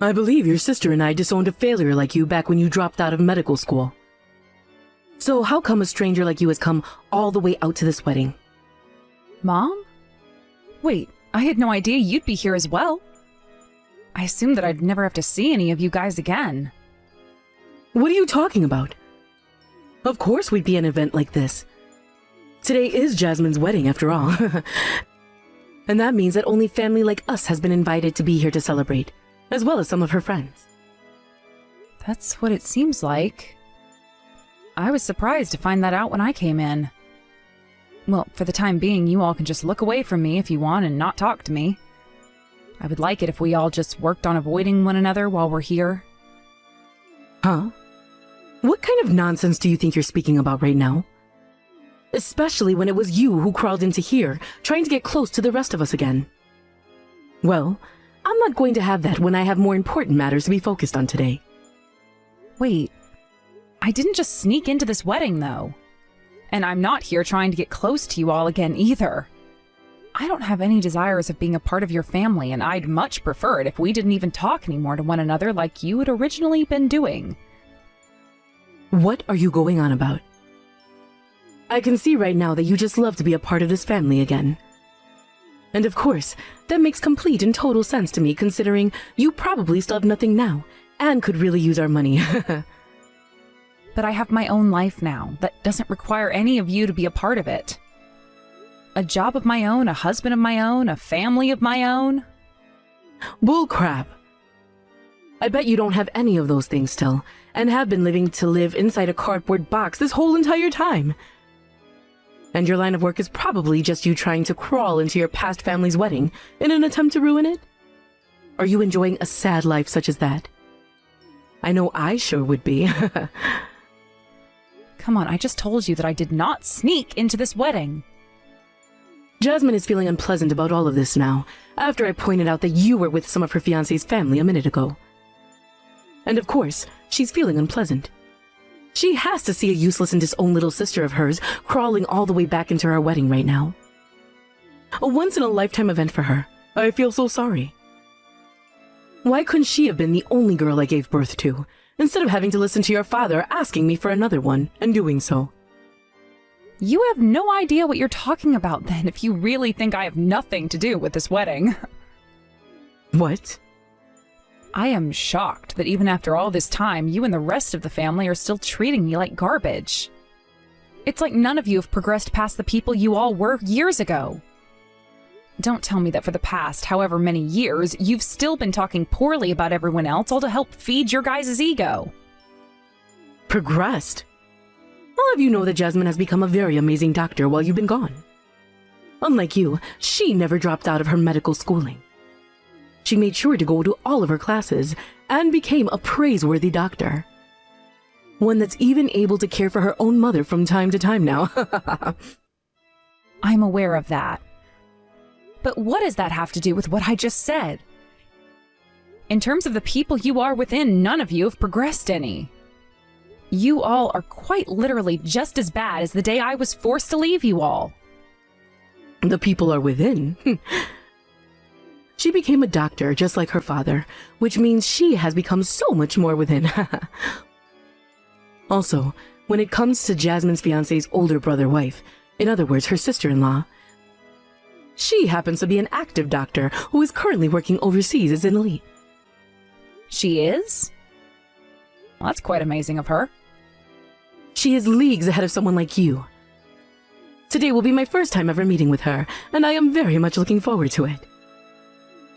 I believe your sister and I disowned a failure like you back when you dropped out of medical school. So how come a stranger like you has come all the way out to this wedding? Mom? Wait, I had no idea you'd be here as well. I assumed that I'd never have to see any of you guys again. What are you talking about? Of course we'd be at an event like this. Today is Jasmine's wedding, after all. And that means that only family like us has been invited to be here to celebrate, as well as some of her friends. That's what it seems like. I was surprised to find that out when I came in. Well, for the time being, you all can just look away from me if you want and not talk to me. I would like it if we all just worked on avoiding one another while we're here. Huh? What kind of nonsense do you think you're speaking about right now? Especially when it was you who crawled into here, trying to get close to the rest of us again. Well, I'm not going to have that when I have more important matters to be focused on today. Wait, I didn't just sneak into this wedding, though. And I'm not here trying to get close to you all again, either. I don't have any desires of being a part of your family, and I'd much prefer it if we didn't even talk anymore to one another like you had originally been doing. What are you going on about? I can see right now that you just love to be a part of this family again. And of course, that makes complete and total sense to me, considering you probably still have nothing now, and could really use our money. But I have my own life now that doesn't require any of you to be a part of it. A job of my own, a husband of my own, a family of my own. Bullcrap. I bet you don't have any of those things still, and have been living to live inside a cardboard box this whole entire time. And your line of work is probably just you trying to crawl into your past family's wedding in an attempt to ruin it? Are you enjoying a sad life such as that? I know I sure would be. Come on, I just told you that I did not sneak into this wedding. Jasmine is feeling unpleasant about all of this now, after I pointed out that you were with some of her fiancé's family a minute ago. And of course, she's feeling unpleasant. She has to see a useless and disowned little sister of hers crawling all the way back into our wedding right now. A once-in-a-lifetime event for her. I feel so sorry. Why couldn't she have been the only girl I gave birth to, instead of having to listen to your father asking me for another one, and doing so? You have no idea what you're talking about then if you really think I have nothing to do with this wedding. What? I am shocked that even after all this time, you and the rest of the family are still treating me like garbage. It's like none of you have progressed past the people you all were years ago. Don't tell me that for the past however many years, you've still been talking poorly about everyone else, all to help feed your guys' ego. Progressed? All of you know that Jasmine has become a very amazing doctor while you've been gone. Unlike you, she never dropped out of her medical schooling. She made sure to go to all of her classes and became a praiseworthy doctor. One that's even able to care for her own mother from time to time now. I'm aware of that. But what does that have to do with what I just said? In terms of the people you are within, none of you have progressed any. You all are quite literally just as bad as the day I was forced to leave you all. The people are within. She became a doctor just like her father, which means she has become so much more within. Also, when it comes to Jasmine's fiancé's older brother-wife, in other words, her sister-in-law, she happens to be an active doctor who is currently working overseas as an elite. She is? Well, that's quite amazing of her. She is leagues ahead of someone like you. Today will be my first time ever meeting with her, and I am very much looking forward to it.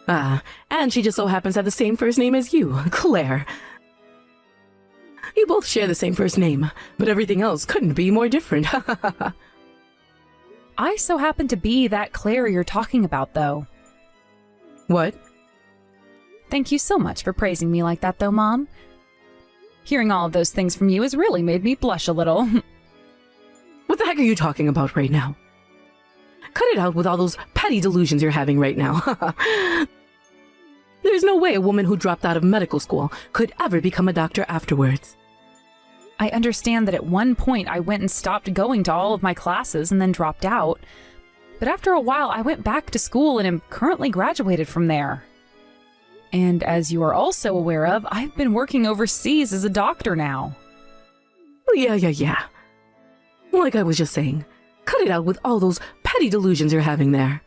Ah, and she just so happens to have the same first name as you, Claire. You both share the same first name, but everything else couldn't be more different. I so happen to be that Claire you're talking about, though. What? Thank you so much for praising me like that, though, Mom. Hearing all of those things from you has really made me blush a little. What the heck are you talking about right now? Cut it out with all those petty delusions you're having right now. There's no way a woman who dropped out of medical school could ever become a doctor afterwards. I understand that at one point I went and stopped going to all of my classes and then dropped out. But after a while I went back to school and am currently graduated from there. And as you are also aware of, I've been working overseas as a doctor now. Yeah. Like I was just saying, cut it out with all those petty delusions you're having there.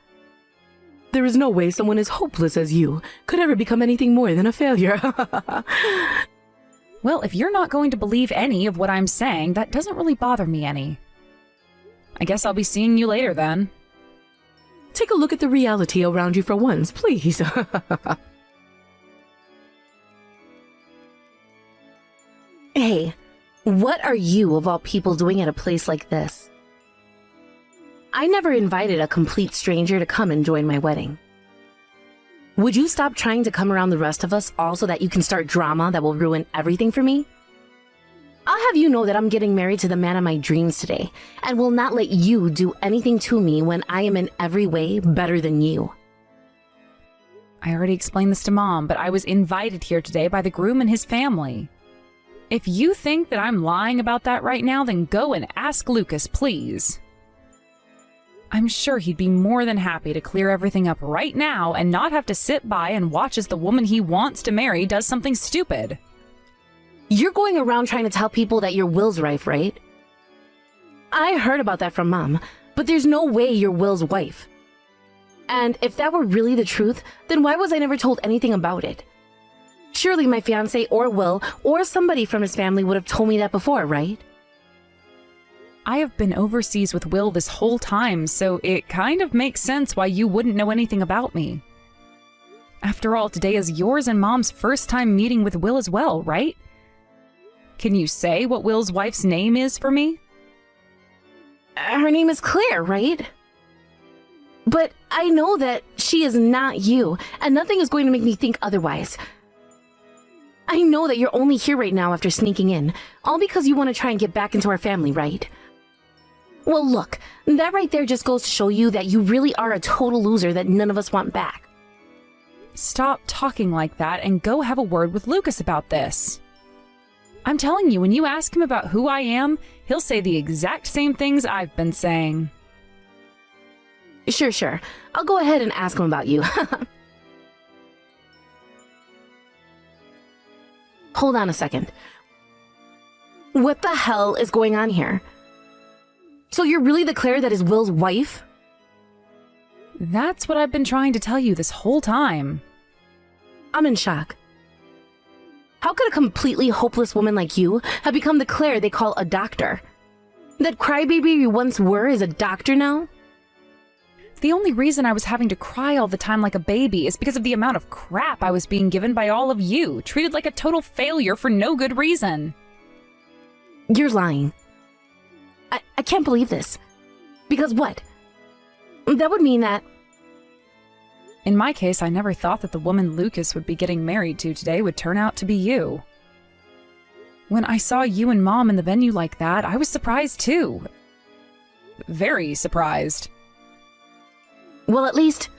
There is no way someone as hopeless as you could ever become anything more than a failure. Well, if you're not going to believe any of what I'm saying, that doesn't really bother me any. I guess I'll be seeing you later then. Take a look at the reality around you for once, please. Hey, what are you, of all people, doing at a place like this? I never invited a complete stranger to come and join my wedding. Would you stop trying to come around the rest of us all so that you can start drama that will ruin everything for me? I'll have you know that I'm getting married to the man of my dreams today, and will not let you do anything to me when I am in every way better than you. I already explained this to Mom, but I was invited here today by the groom and his family. If you think that I'm lying about that right now, then go and ask Lucas, please. I'm sure he'd be more than happy to clear everything up right now and not have to sit by and watch as the woman he wants to marry does something stupid. You're going around trying to tell people that you're Will's wife, right? I heard about that from Mom, but there's no way you're Will's wife. And if that were really the truth, then why was I never told anything about it? Surely my fiancé or Will or somebody from his family would have told me that before, right? I have been overseas with Will this whole time, so it kind of makes sense why you wouldn't know anything about me. After all, today is yours and Mom's first time meeting with Will as well, right? Can you say what Will's wife's name is for me? Her name is Claire, right? But I know that she is not you, and nothing is going to make me think otherwise. I know that you're only here right now after sneaking in, all because you want to try and get back into our family, right? Well, look, that right there just goes to show you that you really are a total loser that none of us want back. Stop talking like that and go have a word with Lucas about this. I'm telling you, when you ask him about who I am, he'll say the exact same things I've been saying. Sure. I'll go ahead and ask him about you. Hold on a second. What the hell is going on here? So you're really the Claire that is Will's wife? That's what I've been trying to tell you this whole time. I'm in shock. How could a completely hopeless woman like you have become the Claire they call a doctor? That crybaby you once were is a doctor now? The only reason I was having to cry all the time like a baby is because of the amount of crap I was being given by all of you, treated like a total failure for no good reason. You're lying. I can't believe this. Because what? That would mean that... In my case, I never thought that the woman Lucas would be getting married to today would turn out to be you. When I saw you and Mom in the venue like that, I was surprised too. Very surprised. Well, at least...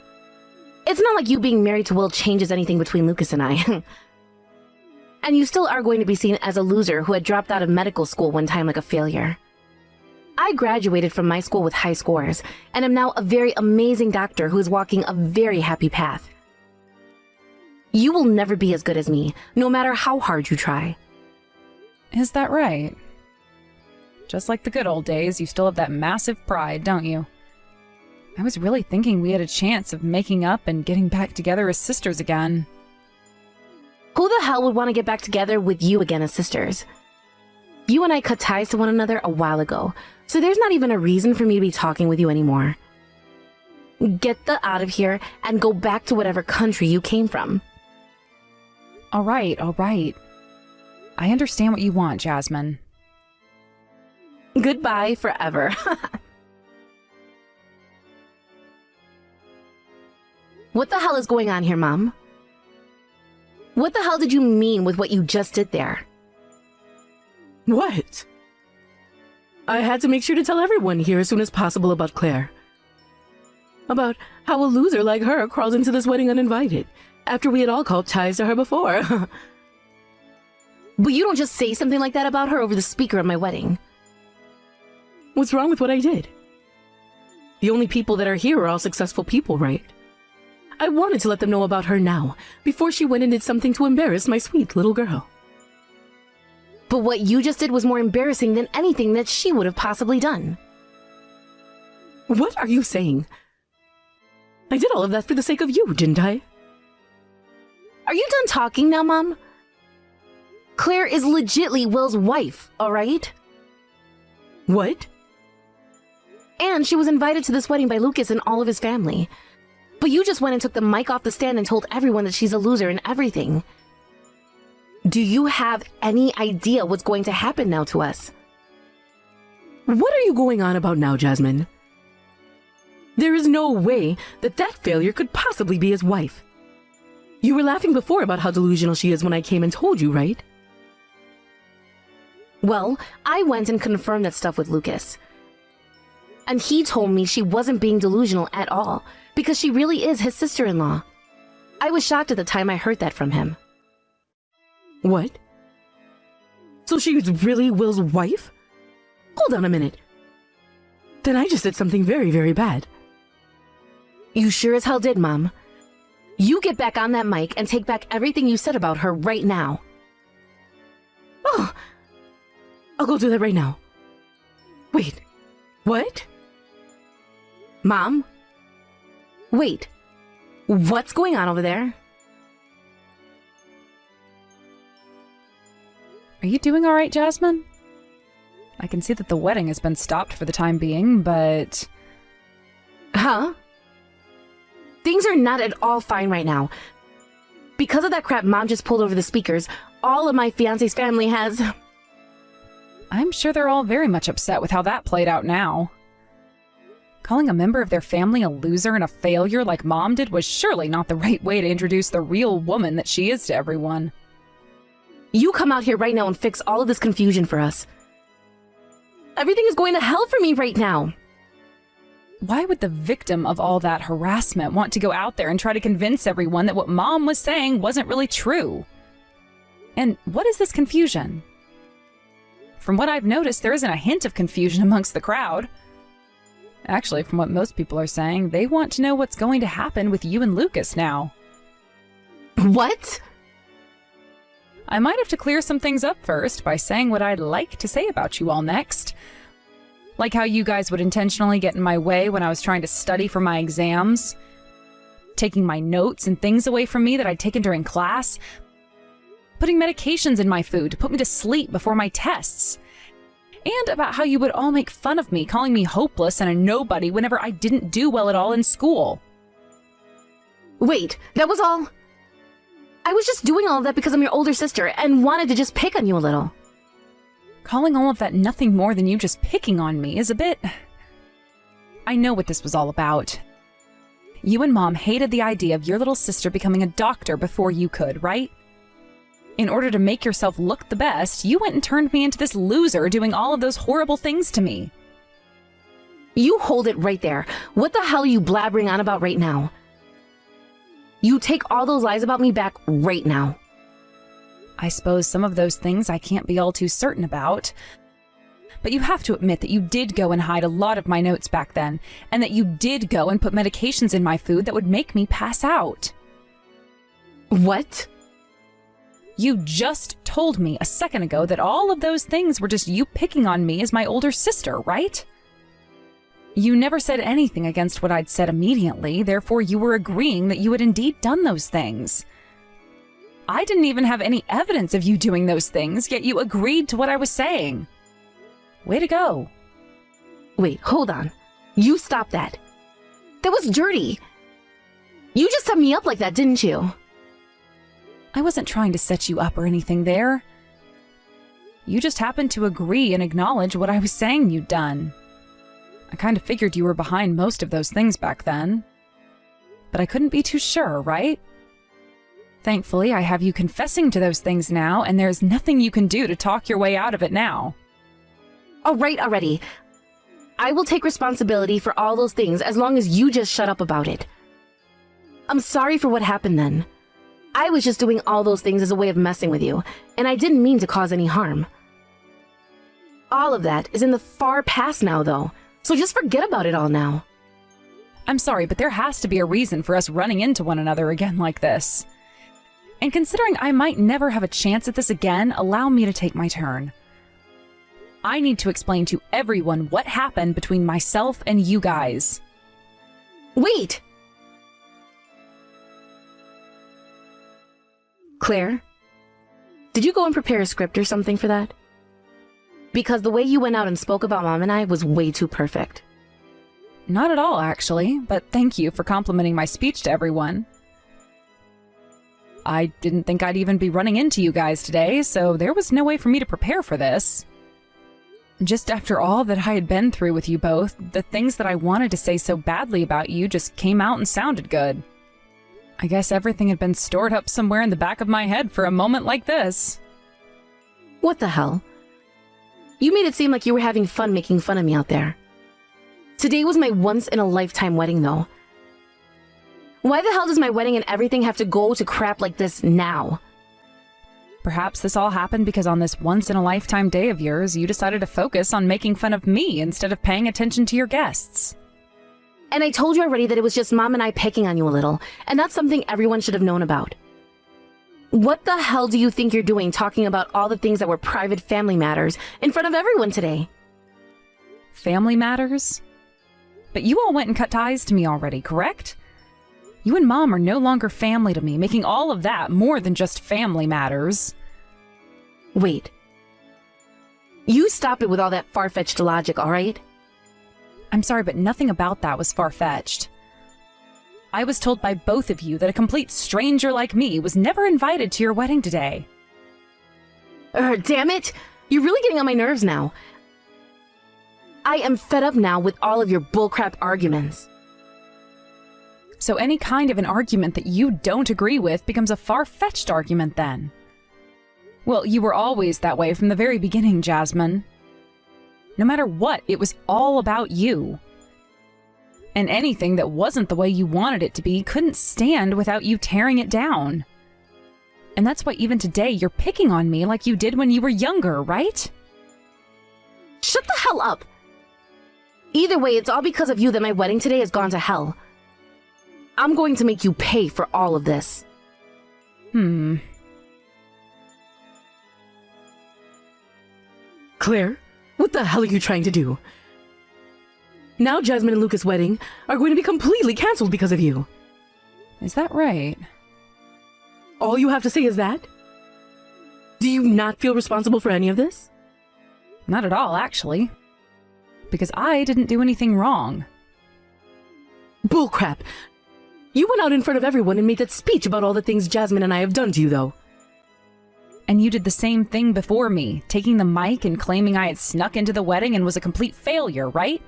It's not like you being married to Will changes anything between Lucas and I. And you still are going to be seen as a loser who had dropped out of medical school one time like a failure. I graduated from my school with high scores, and am now a very amazing doctor who is walking a very happy path. You will never be as good as me, no matter how hard you try. Is that right? Just like the good old days, you still have that massive pride, don't you? I was really thinking we had a chance of making up and getting back together as sisters again. Who the hell would want to get back together with you again as sisters? You and I cut ties to one another a while ago, so there's not even a reason for me to be talking with you anymore. Get the out of here and go back to whatever country you came from. All right. I understand what you want, Jasmine. Goodbye forever. What the hell is going on here, Mom? What the hell did you mean with what you just did there? What? I had to make sure to tell everyone here as soon as possible about Claire. About how a loser like her crawled into this wedding uninvited, after we had all called ties to her before. But you don't just say something like that about her over the speaker at my wedding. What's wrong with what I did? The only people that are here are all successful people, right? I wanted to let them know about her now, before she went and did something to embarrass my sweet little girl. But what you just did was more embarrassing than anything that she would have possibly done. What are you saying? I did all of that for the sake of you, didn't I? Are you done talking now, Mom? Claire is legitly Will's wife, alright? What? And she was invited to this wedding by Lucas and all of his family. But you just went and took the mic off the stand and told everyone that she's a loser and everything. Do you have any idea what's going to happen now to us? What are you going on about now, Jasmine? There is no way that failure could possibly be his wife. You were laughing before about how delusional she is when I came and told you, right? Well, I went and confirmed that stuff with Lucas. And he told me she wasn't being delusional at all, because she really is his sister-in-law. I was shocked at the time I heard that from him. What? So she's really Will's wife? Hold on a minute. Then I just did something very, very bad. You sure as hell did, Mom. You get back on that mic and take back everything you said about her right now. Oh, I'll go do that right now. Wait, what? Mom? Wait, what's going on over there? Are you doing all right, Jasmine? I can see that the wedding has been stopped for the time being, but... Huh? Things are not at all fine right now. Because of that crap Mom just pulled over the speakers, all of my fiancé's family has... I'm sure they're all very much upset with how that played out now. Calling a member of their family a loser and a failure like Mom did was surely not the right way to introduce the real woman that she is to everyone. You come out here right now and fix all of this confusion for us. Everything is going to hell for me right now. Why would the victim of all that harassment want to go out there and try to convince everyone that what Mom was saying wasn't really true? And what is this confusion? From what I've noticed, there isn't a hint of confusion amongst the crowd. Actually, from what most people are saying, they want to know what's going to happen with you and Lucas now. What? I might have to clear some things up first by saying what I'd like to say about you all next. Like how you guys would intentionally get in my way when I was trying to study for my exams, taking my notes and things away from me that I'd taken during class, putting medications in my food to put me to sleep before my tests, and about how you would all make fun of me, calling me hopeless and a nobody whenever I didn't do well at all in school. Wait, that was all? I was just doing all of that because I'm your older sister and wanted to just pick on you a little. Calling all of that nothing more than you just picking on me is a bit... I know what this was all about. You and Mom hated the idea of your little sister becoming a doctor before you could, right? In order to make yourself look the best, you went and turned me into this loser doing all of those horrible things to me. You hold it right there. What the hell are you blabbering on about right now? You take all those lies about me back right now. I suppose some of those things I can't be all too certain about. But you have to admit that you did go and hide a lot of my notes back then, and that you did go and put medications in my food that would make me pass out. What? You just told me a second ago that all of those things were just you picking on me as my older sister, right? You never said anything against what I'd said immediately, therefore you were agreeing that you had indeed done those things. I didn't even have any evidence of you doing those things, yet you agreed to what I was saying. Way to go. Wait, hold on. You stop that. That was dirty. You just set me up like that, didn't you? I wasn't trying to set you up or anything there. You just happened to agree and acknowledge what I was saying you'd done. I kind of figured you were behind most of those things back then. But I couldn't be too sure, right? Thankfully, I have you confessing to those things now, and there's nothing you can do to talk your way out of it now. All right, already. I will take responsibility for all those things as long as you just shut up about it. I'm sorry for what happened then. I was just doing all those things as a way of messing with you, and I didn't mean to cause any harm. All of that is in the far past now, though, so just forget about it all now. I'm sorry, but there has to be a reason for us running into one another again like this. And considering I might never have a chance at this again, allow me to take my turn. I need to explain to everyone what happened between myself and you guys. Wait! Claire, did you go and prepare a script or something for that? Because the way you went out and spoke about Mom and I was way too perfect. Not at all, actually, but thank you for complimenting my speech to everyone. I didn't think I'd even be running into you guys today, so there was no way for me to prepare for this. Just after all that I had been through with you both, the things that I wanted to say so badly about you just came out and sounded good. I guess everything had been stored up somewhere in the back of my head for a moment like this. What the hell? You made it seem like you were having fun making fun of me out there. Today was my once-in-a-lifetime wedding, though. Why the hell does my wedding and everything have to go to crap like this now? Perhaps this all happened because on this once-in-a-lifetime day of yours, you decided to focus on making fun of me instead of paying attention to your guests. And I told you already that it was just Mom and I picking on you a little, and that's something everyone should have known about. What the hell do you think you're doing talking about all the things that were private family matters in front of everyone today? Family matters? But you all went and cut ties to me already, correct? You and Mom are no longer family to me, making all of that more than just family matters. Wait. You stop it with all that far-fetched logic, alright? I'm sorry, but nothing about that was far-fetched. I was told by both of you that a complete stranger like me was never invited to your wedding today. Damn it! You're really getting on my nerves now. I am fed up now with all of your bullcrap arguments. So any kind of an argument that you don't agree with becomes a far-fetched argument then. Well, you were always that way from the very beginning, Jasmine. No matter what, it was all about you. And anything that wasn't the way you wanted it to be couldn't stand without you tearing it down. And that's why even today you're picking on me like you did when you were younger, right? Shut the hell up! Either way, it's all because of you that my wedding today has gone to hell. I'm going to make you pay for all of this. Claire, what the hell are you trying to do? Now Jasmine and Lucas' wedding are going to be completely cancelled because of you. Is that right? All you have to say is that? Do you not feel responsible for any of this? Not at all, actually. Because I didn't do anything wrong. Bullcrap! You went out in front of everyone and made that speech about all the things Jasmine and I have done to you, though. And you did the same thing before me, taking the mic and claiming I had snuck into the wedding and was a complete failure, right?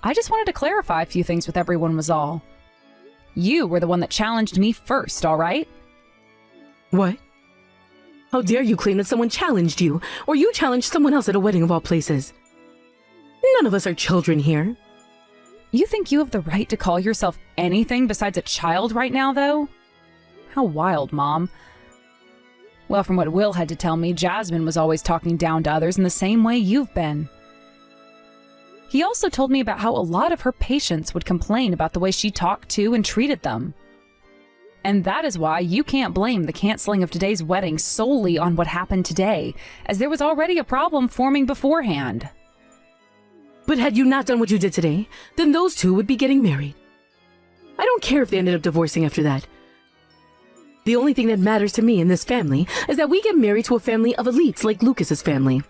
I just wanted to clarify a few things with everyone was all. You were the one that challenged me first, all right? What? How dare you claim that someone challenged you, or you challenged someone else at a wedding of all places? None of us are children here. You think you have the right to call yourself anything besides a child right now, though? How wild, Mom. Well, from what Will had to tell me, Jasmine was always talking down to others in the same way you've been. He also told me about how a lot of her patients would complain about the way she talked to and treated them. And that is why you can't blame the canceling of today's wedding solely on what happened today, as there was already a problem forming beforehand. But had you not done what you did today, then those two would be getting married. I don't care if they ended up divorcing after that. The only thing that matters to me in this family is that we get married to a family of elites like Lucas's family.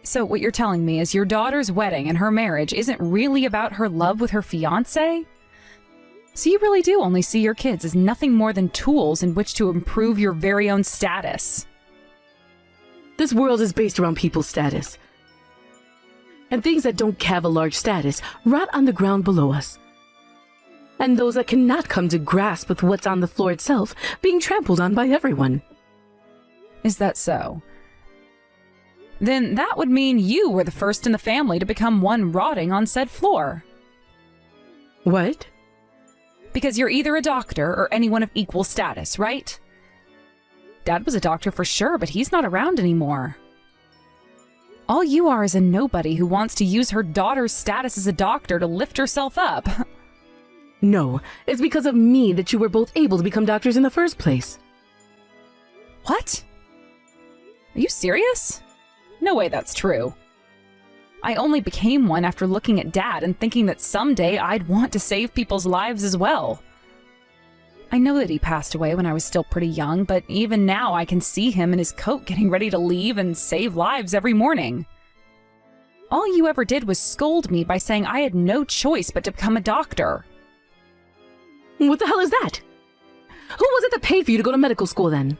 So what you're telling me is your daughter's wedding and her marriage isn't really about her love with her fiancé? So you really do only see your kids as nothing more than tools in which to improve your very own status. This world is based around people's status. And things that don't have a large status rot on the ground below us. And those that cannot come to grasp with what's on the floor itself being trampled on by everyone. Is that so? Then that would mean you were the first in the family to become one rotting on said floor. What? Because you're either a doctor or anyone of equal status, right? Dad was a doctor for sure, but he's not around anymore. All you are is a nobody who wants to use her daughter's status as a doctor to lift herself up. No, it's because of me that you were both able to become doctors in the first place. What? Are you serious? No way that's true. I only became one after looking at Dad and thinking that someday I'd want to save people's lives as well. I know that he passed away when I was still pretty young, but even now I can see him in his coat getting ready to leave and save lives every morning. All you ever did was scold me by saying I had no choice but to become a doctor. What the hell is that? Who was it that paid for you to go to medical school then?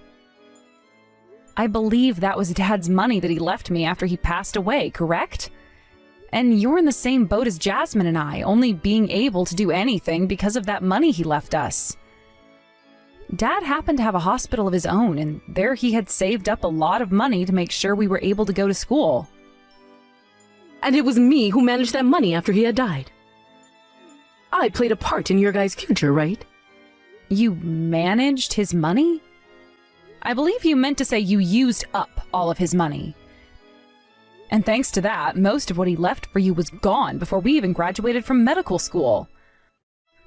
I believe that was Dad's money that he left me after he passed away, correct? And you're in the same boat as Jasmine and I, only being able to do anything because of that money he left us. Dad happened to have a hospital of his own, and there he had saved up a lot of money to make sure we were able to go to school. And it was me who managed that money after he had died. I played a part in your guys' future, right? You managed his money? I believe you meant to say you used up all of his money. And thanks to that, most of what he left for you was gone before we even graduated from medical school.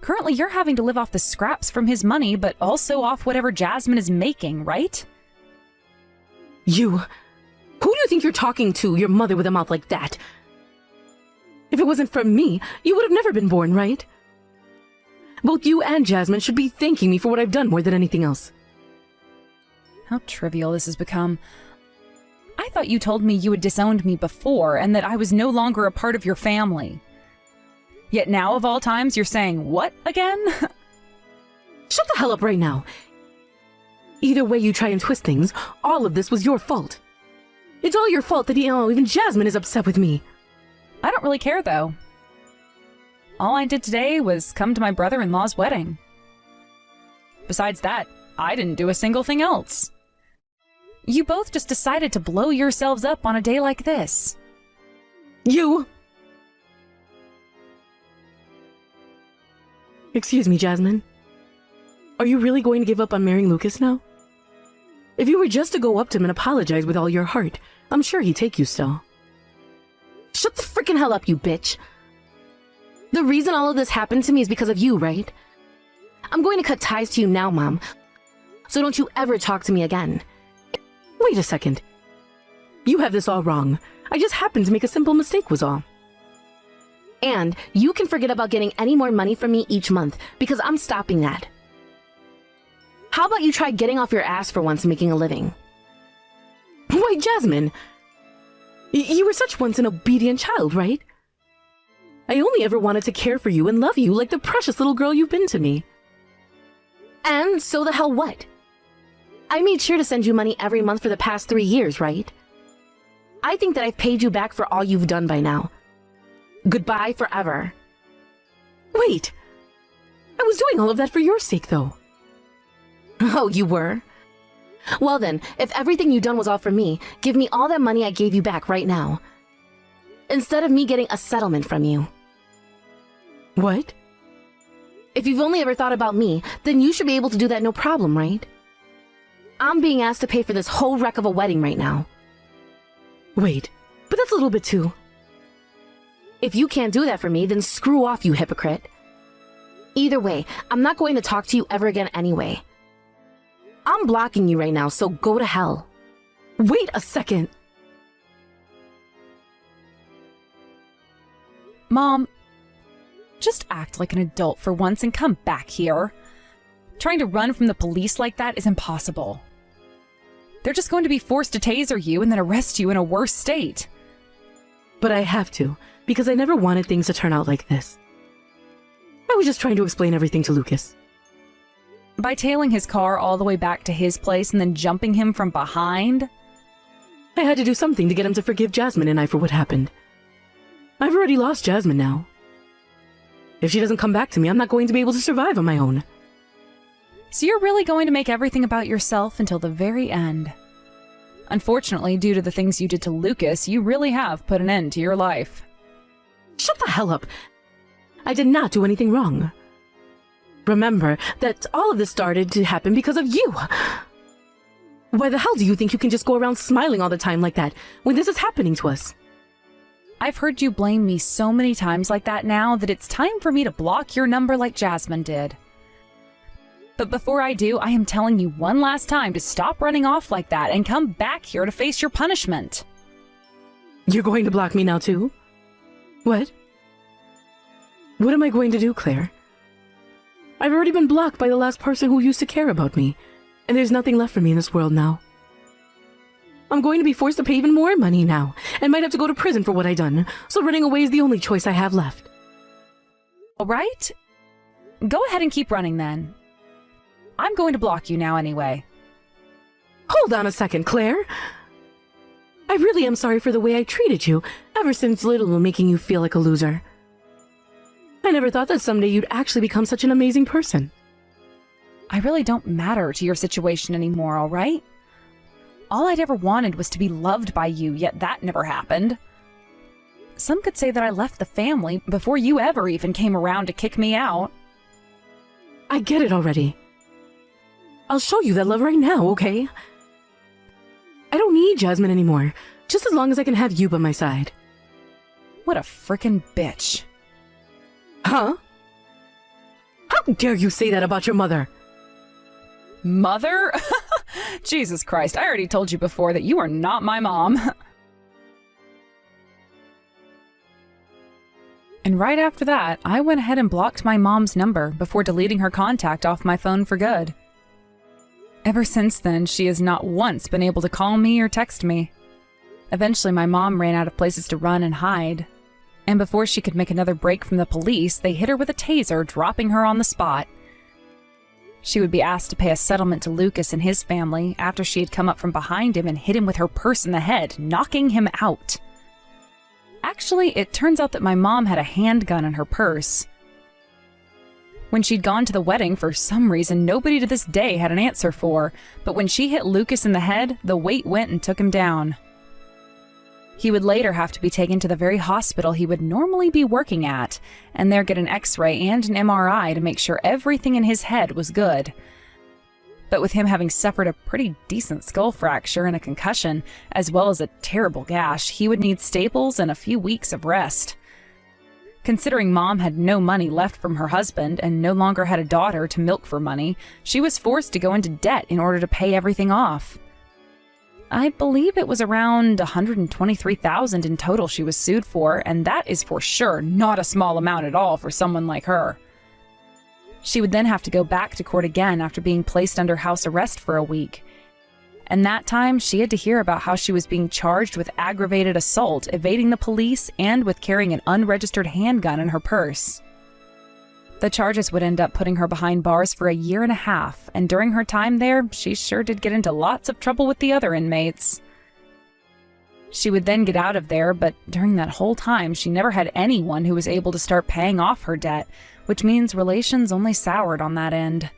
Currently, you're having to live off the scraps from his money, but also off whatever Jasmine is making, right? You... Who do you think you're talking to, your mother with a mouth like that? If it wasn't for me, you would have never been born, right? Both you and Jasmine should be thanking me for what I've done more than anything else. How trivial this has become. I thought you told me you had disowned me before and that I was no longer a part of your family. Yet now, of all times, you're saying what again? Shut the hell up right now. Either way you try and twist things, all of this was your fault. It's all your fault that even Jasmine is upset with me. I don't really care, though. All I did today was come to my brother-in-law's wedding. Besides that, I didn't do a single thing else. You both just decided to blow yourselves up on a day like this. You... Excuse me, Jasmine. Are you really going to give up on marrying Lucas now? If you were just to go up to him and apologize with all your heart, I'm sure he'd take you still. Shut the freaking hell up, you bitch. The reason all of this happened to me is because of you, right? I'm going to cut ties to you now, Mom. So don't you ever talk to me again. Wait a second. You have this all wrong. I just happened to make a simple mistake was all. And you can forget about getting any more money from me each month, because I'm stopping that. How about you try getting off your ass for once and making a living? Why, Jasmine, you were such once an obedient child, right? I only ever wanted to care for you and love you like the precious little girl you've been to me. And so the hell what? I made sure to send you money every month for the past 3 years, right? I think that I've paid you back for all you've done by now. Goodbye forever. Wait, I was doing all of that for your sake, though. Oh, you were? Well then, if everything you've done was all for me, give me all that money I gave you back right now. Instead of me getting a settlement from you. What? If you've only ever thought about me, then you should be able to do that no problem, right? I'm being asked to pay for this whole wreck of a wedding right now. Wait, but that's a little bit too... If you can't do that for me, then screw off, you hypocrite. Either way, I'm not going to talk to you ever again anyway. I'm blocking you right now, so go to hell. Wait a second. Mom, just act like an adult for once and come back here. Trying to run from the police like that is impossible. They're just going to be forced to taser you and then arrest you in a worse state. But I have to, because I never wanted things to turn out like this. I was just trying to explain everything to Lucas. By tailing his car all the way back to his place and then jumping him from behind? I had to do something to get him to forgive Jasmine and I for what happened. I've already lost Jasmine now. If she doesn't come back to me, I'm not going to be able to survive on my own. So you're really going to make everything about yourself until the very end. Unfortunately, due to the things you did to Lucas, you really have put an end to your life. Shut the hell up. I did not do anything wrong. Remember that all of this started to happen because of you. Why the hell do you think you can just go around smiling all the time like that when this is happening to us? I've heard you blame me so many times like that now that it's time for me to block your number like Jasmine did. But before I do, I am telling you one last time to stop running off like that and come back here to face your punishment. You're going to block me now too? What? What am I going to do, Claire? I've already been blocked by the last person who used to care about me, and there's nothing left for me in this world now. I'm going to be forced to pay even more money now, and might have to go to prison for what I done, so running away is the only choice I have left. All right? Go ahead and keep running then. I'm going to block you now anyway. Hold on a second, Claire. I really am sorry for the way I treated you ever since Little, making you feel like a loser. I never thought that someday you'd actually become such an amazing person. I really don't matter to your situation anymore, all right? All I'd ever wanted was to be loved by you, yet that never happened. Some could say that I left the family before you ever even came around to kick me out. I get it already. I'll show you that love right now, okay? I don't need Jasmine anymore, just as long as I can have you by my side. What a frickin' bitch. Huh? How dare you say that about your mother? Mother? Jesus Christ, I already told you before that you are not my mom. And right after that, I went ahead and blocked my mom's number before deleting her contact off my phone for good. Ever since then, she has not once been able to call me or text me. Eventually, my mom ran out of places to run and hide. And before she could make another break from the police, they hit her with a taser, dropping her on the spot. She would be asked to pay a settlement to Lucas and his family after she had come up from behind him and hit him with her purse in the head, knocking him out. Actually, it turns out that my mom had a handgun in her purse. When she'd gone to the wedding, for some reason, nobody to this day had an answer for, but when she hit Lucas in the head, the weight went and took him down. He would later have to be taken to the very hospital he would normally be working at, and there get an X-ray and an MRI to make sure everything in his head was good. But with him having suffered a pretty decent skull fracture and a concussion, as well as a terrible gash, he would need staples and a few weeks of rest. Considering Mom had no money left from her husband and no longer had a daughter to milk for money, she was forced to go into debt in order to pay everything off. I believe it was around $123,000 in total she was sued for, and that is for sure not a small amount at all for someone like her. She would then have to go back to court again after being placed under house arrest for a week. And that time, she had to hear about how she was being charged with aggravated assault, evading the police, and with carrying an unregistered handgun in her purse. The charges would end up putting her behind bars for 1.5 years, and during her time there, she sure did get into lots of trouble with the other inmates. She would then get out of there, but during that whole time, she never had anyone who was able to start paying off her debt, which means relations only soured on that end.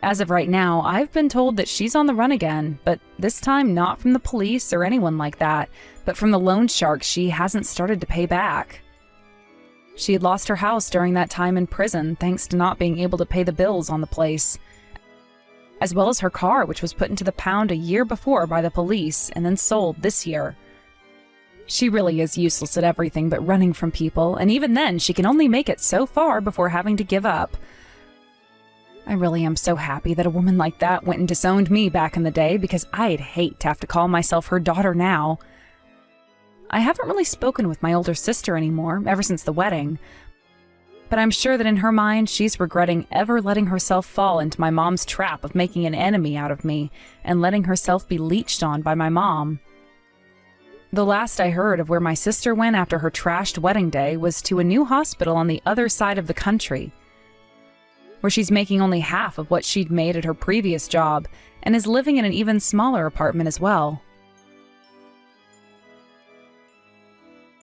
As of right now, I've been told that she's on the run again, but this time not from the police or anyone like that, but from the loan sharks she hasn't started to pay back. She had lost her house during that time in prison thanks to not being able to pay the bills on the place, as well as her car, which was put into the pound 1 year before by the police and then sold this year. She really is useless at everything but running from people, and even then she can only make it so far before having to give up. I really am so happy that a woman like that went and disowned me back in the day, because I'd hate to have to call myself her daughter now. I haven't really spoken with my older sister anymore, ever since the wedding, but I'm sure that in her mind she's regretting ever letting herself fall into my mom's trap of making an enemy out of me and letting herself be leeched on by my mom. The last I heard of where my sister went after her trashed wedding day was to a new hospital on the other side of the country, where she's making only half of what she'd made at her previous job and is living in an even smaller apartment as well.